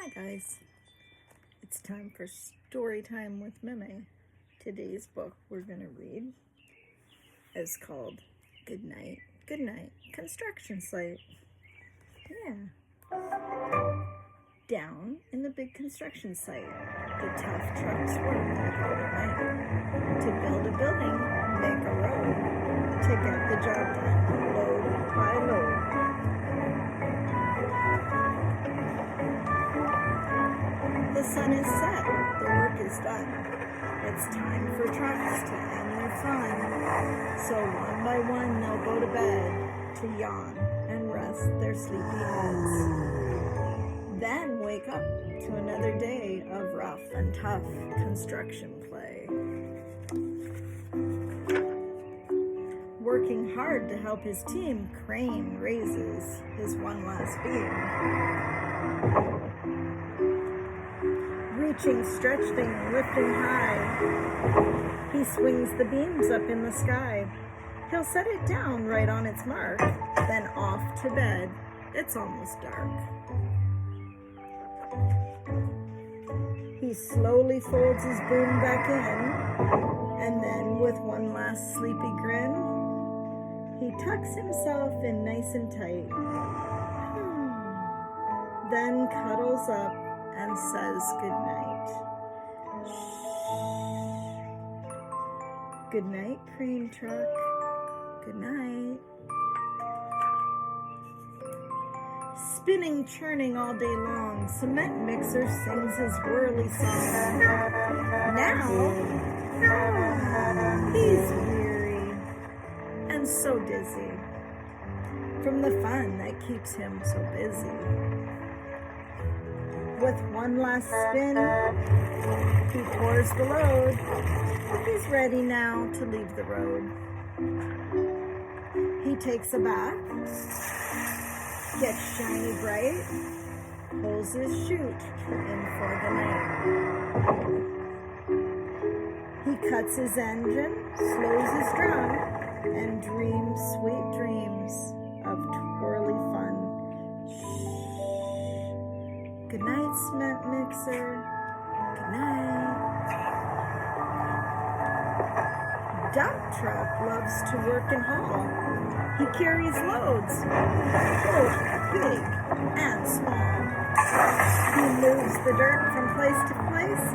Hi guys, it's time for story time with Mème. Today's book we're going to read is called Goodnight. Goodnight, construction site. Yeah. Down in the big construction site, the tough trucks work all night to build a building, make a road, to get the job done, load by load. The sun is set, the work is done. It's time for trucks to end their fun. So one by one they'll go to bed to yawn and rest their sleepy heads. Then wake up to another day of rough and tough construction play. Working hard to help his team, Crane raises his one last beam. Reaching, stretching, lifting high, he swings the beams up in the sky. He'll set it down right on its mark, then off to bed. It's almost dark. He slowly folds his boom back in, and then with one last sleepy grin, he tucks himself in nice and tight, then cuddles up and says goodnight. Good night, crane truck. Good night. Spinning, churning all day long, cement mixer sings his whirly song. Now, he's weary and so dizzy from the fun that keeps him so busy. With one last spin, he pours the load. He's ready now to leave the road. He takes a bath, gets shiny bright, pulls his chute in for the night. He cuts his engine, slows his drum, and dreams sweet dreams of twirly fun. Good night, cement mixer. Good night. Dump truck loves to work and haul. He carries loads, both big and small. He moves the dirt from place to place,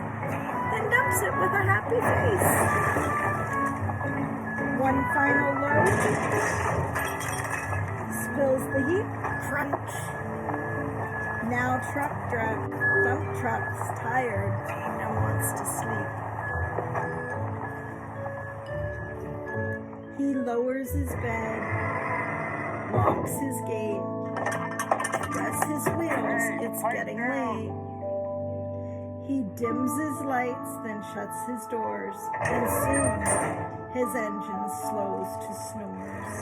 then dumps it with a happy face. One final load, spills the heap, crunch. Now dump truck's tired and wants to sleep. He lowers his bed, locks his gate, rests his wheels, it's getting late. He dims his lights, then shuts his doors, and soon his engine slows to snores.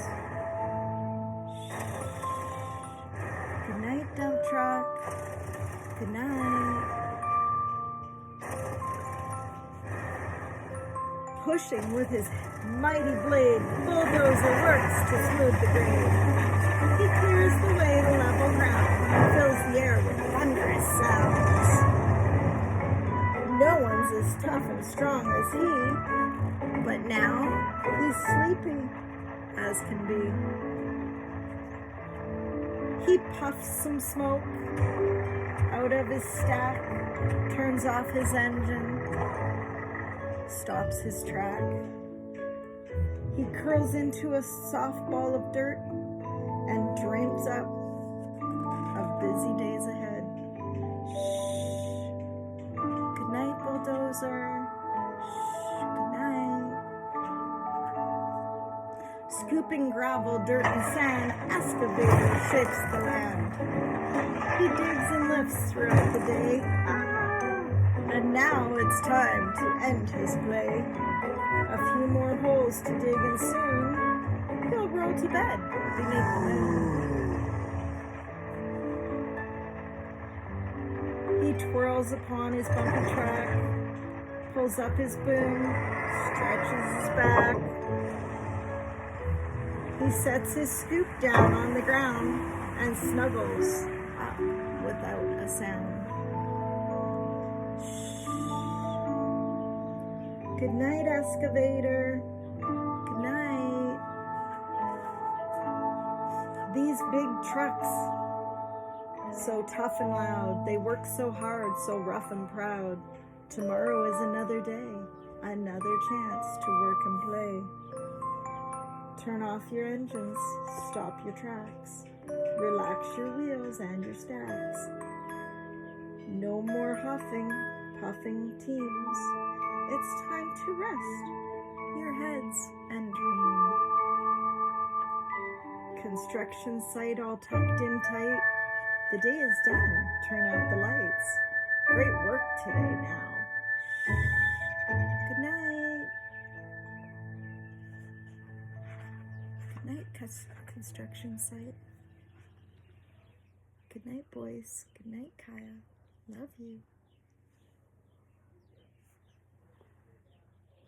Good night, dump truck. Good night. Pushing with his mighty blade, bulldozer works to smooth the grade. He clears the way to level ground and fills the air with thunderous sounds. No one's as tough and strong as he, but now he's sleepy as can be. He puffs some smoke out of his stack, turns off his engine, stops his track. He curls into a soft ball of dirt and dreams up of busy days ahead. Good night, bulldozer. Good night. Scooping gravel, dirt, and sand, excavator shakes the land. He digs and lifts throughout the day, and now it's time to end his play. A few more holes to dig, and soon he'll roll to bed beneath the moon. He twirls upon his bumpy track, pulls up his boom, stretches his back. He sets his scoop down on the ground and snuggles up without a sound. Good night, excavator. Good night. These big trucks, so tough and loud, they work so hard, so rough and proud. Tomorrow is another day, another chance to work and play. Turn off your engines, stop your tracks, relax your wheels and your stacks. No more huffing, puffing teams. It's time to rest your heads and dream. Construction site all tucked in tight. The day is done, turn out the lights. Great work today now. Good night. Good night, construction site. Good night, boys. Good night, Kaya. Love you.